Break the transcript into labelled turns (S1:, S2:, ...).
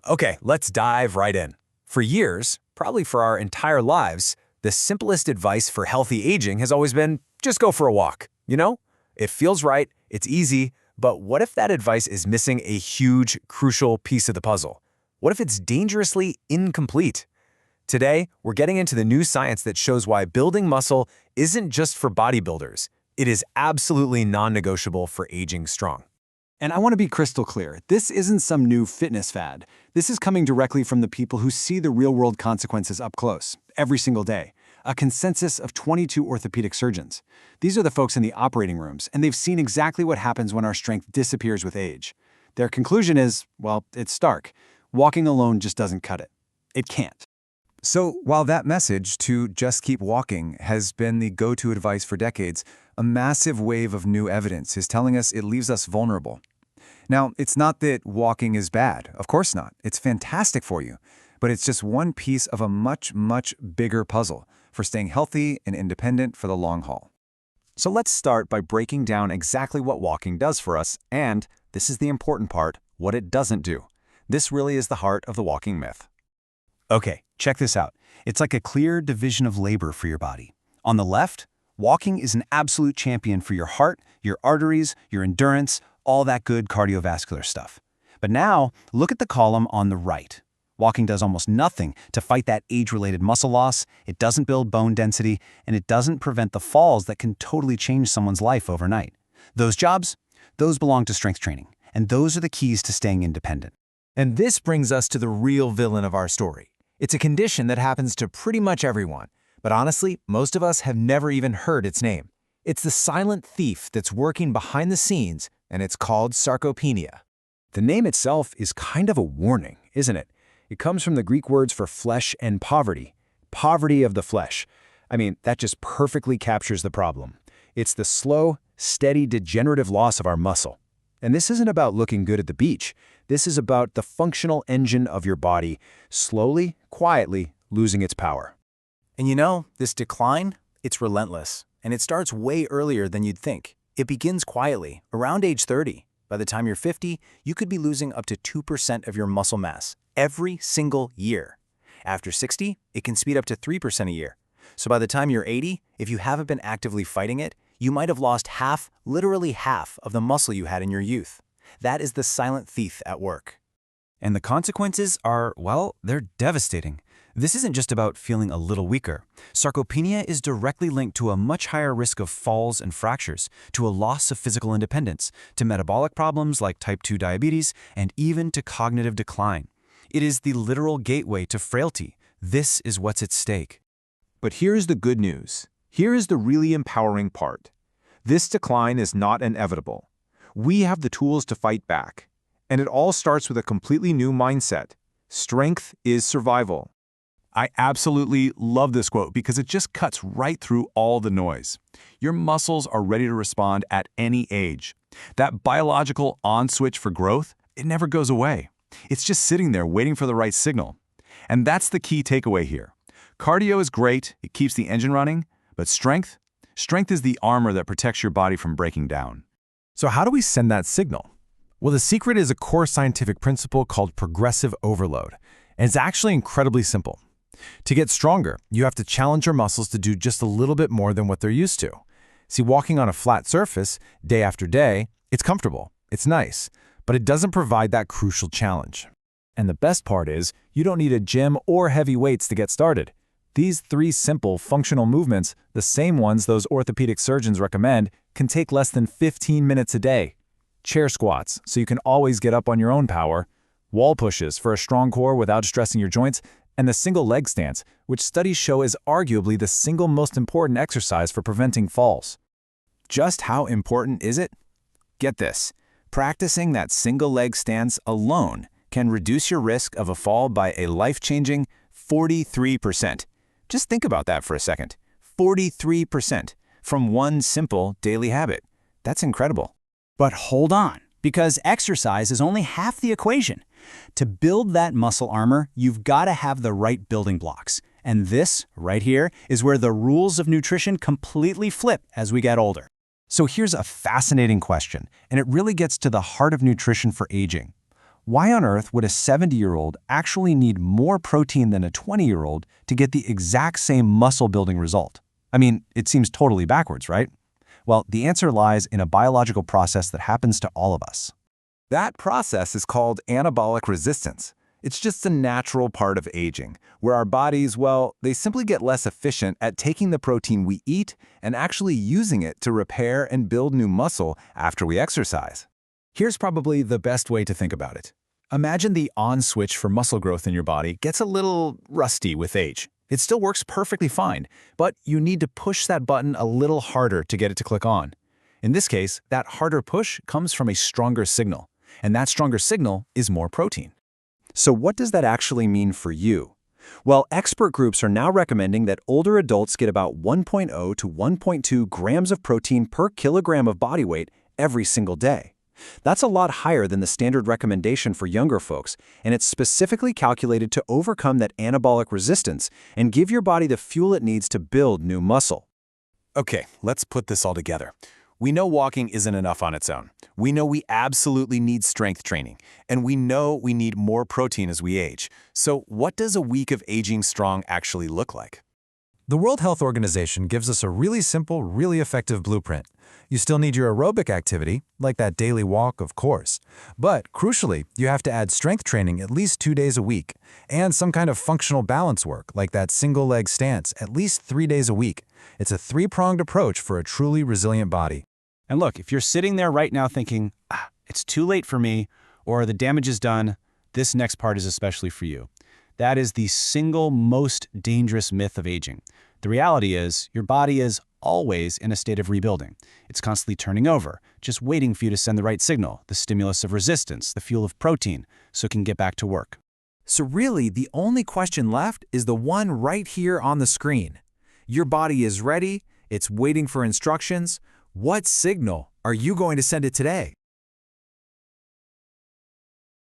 S1: Okay, let's dive right in. For years, probably for our entire lives, the simplest advice for healthy aging has always been, just go for a walk. You know? It feels right, it's easy, but what if that advice is missing a huge, crucial piece of the puzzle? What if it's dangerously incomplete? Today, we're getting into the new science that shows why building muscle isn't just for bodybuilders. It is absolutely non-negotiable for aging strong.
S2: And I want to be crystal clear, this isn't some new fitness fad. This is coming directly from the people who see the real-world consequences up close, every single day. A consensus of 22 orthopedic surgeons. These are the folks in the operating rooms, and they've seen exactly what happens when our strength disappears with age. Their conclusion is, well, it's stark. Walking alone just doesn't cut it. It can't.
S3: So while that message to just keep walking has been the go-to advice for decades, a massive wave of new evidence is telling us it leaves us vulnerable. Now, it's not that walking is bad. Of course not. It's fantastic for you. But it's just one piece of a much, much bigger puzzle for staying healthy and independent for the long haul.
S4: So let's start by breaking down exactly what walking does for us and, this is the important part, what it doesn't do. This really is the heart of the walking myth.
S5: Okay, check this out. It's like a clear division of labor for your body. On the left, walking is an absolute champion for your heart, your arteries, your endurance, all that good cardiovascular stuff. But now, look at the column on the right. Walking does almost nothing to fight that age-related muscle loss, it doesn't build bone density, and it doesn't prevent the falls that can totally change someone's life overnight. Those jobs, those belong to strength training, and those are the keys to staying independent.
S1: And this brings us to the real villain of our story. It's a condition that happens to pretty much everyone, but honestly, most of us have never even heard its name. It's the silent thief that's working behind the scenes, and it's called sarcopenia. The name itself is kind of a warning, isn't it? It comes from the Greek words for flesh and poverty. Poverty of the flesh. I mean, that just perfectly captures the problem. It's the slow, steady, degenerative loss of our muscle. And this isn't about looking good at the beach. This is about the functional engine of your body slowly, quietly losing its power.
S4: And you know, this decline, it's relentless, and it starts way earlier than you'd think. It begins quietly, around age 30. By the time you're 50, you could be losing up to 2% of your muscle mass every single year. After 60, it can speed up to 3% a year. So by the time you're 80, if you haven't been actively fighting it, you might have lost half, literally half, of the muscle you had in your youth. That is the silent thief at work.
S5: And the consequences are, well, they're devastating. This isn't just about feeling a little weaker. Sarcopenia is directly linked to a much higher risk of falls and fractures, to a loss of physical independence, to metabolic problems like type 2 diabetes, and even to cognitive decline. It is the literal gateway to frailty. This is what's at stake.
S6: But here's the good news. Here is the really empowering part. This decline is not inevitable. We have the tools to fight back. And it all starts with a completely new mindset. Strength is survival.
S7: I absolutely love this quote because it just cuts right through all the noise. Your muscles are ready to respond at any age. That biological on switch for growth, it never goes away. It's just sitting there waiting for the right signal. And that's the key takeaway here. Cardio is great, it keeps the engine running, but strength is the armor that protects your body from breaking down.
S1: So how do we send that signal? Well, the secret is a core scientific principle called progressive overload. And it's actually incredibly simple. To get stronger, you have to challenge your muscles to do just a little bit more than what they're used to. See, walking on a flat surface, day after day, it's comfortable, it's nice, but it doesn't provide that crucial challenge. And the best part is, you don't need a gym or heavy weights to get started. These 3 simple, functional movements, the same ones those orthopedic surgeons recommend, can take less than 15 minutes a day. Chair squats, so you can always get up on your own power. Wall pushes for a strong core without stressing your joints. And the single leg stance, which studies show is arguably the single most important exercise for preventing falls. Just how important is it? Get this. Practicing that single leg stance alone can reduce your risk of a fall by a life-changing 43%. Just think about that for a second. 43% from one simple daily habit. That's incredible.
S5: But hold on, because exercise is only half the equation. To build that muscle armor, you've got to have the right building blocks. And this, right here, is where the rules of nutrition completely flip as we get older. So here's a fascinating question, and it really gets to the heart of nutrition for aging.
S2: Why on earth would a 70-year-old actually need more protein than a 20-year-old to get the exact same muscle-building result? I mean, it seems totally backwards, right? Well, the answer lies in a biological process that happens to all of us.
S3: That process is called anabolic resistance. It's just a natural part of aging, where our bodies, well, they simply get less efficient at taking the protein we eat and actually using it to repair and build new muscle after we exercise.
S1: Here's probably the best way to think about it. Imagine the on switch for muscle growth in your body gets a little rusty with age. It still works perfectly fine, but you need to push that button a little harder to get it to click on. In this case, that harder push comes from a stronger signal, and that stronger signal is more protein.
S2: So what does that actually mean for you? Well, expert groups are now recommending that older adults get about 1.0 to 1.2 grams of protein per kilogram of body weight every single day. That's a lot higher than the standard recommendation for younger folks, and it's specifically calculated to overcome that anabolic resistance and give your body the fuel it needs to build new muscle.
S1: Okay, let's put this all together. We know walking isn't enough on its own. We know we absolutely need strength training, and we know we need more protein as we age. So what does a week of aging strong actually look like? The World Health Organization gives us a really simple, really effective blueprint. You still need your aerobic activity, like that daily walk, of course. But crucially, you have to add strength training at least 2 days a week, and some kind of functional balance work, like that single leg stance, at least 3 days a week. It's a three-pronged approach for a truly resilient body.
S5: And look, if you're sitting there right now thinking, it's too late for me, or the damage is done, this next part is especially for you. That is the single most dangerous myth of aging. The reality is, your body is always in a state of rebuilding. It's constantly turning over, just waiting for you to send the right signal, the stimulus of resistance, the fuel of protein, so it can get back to work.
S1: So really, the only question left is the one right here on the screen. Your body is ready, it's waiting for instructions. What signal are you going to send it today?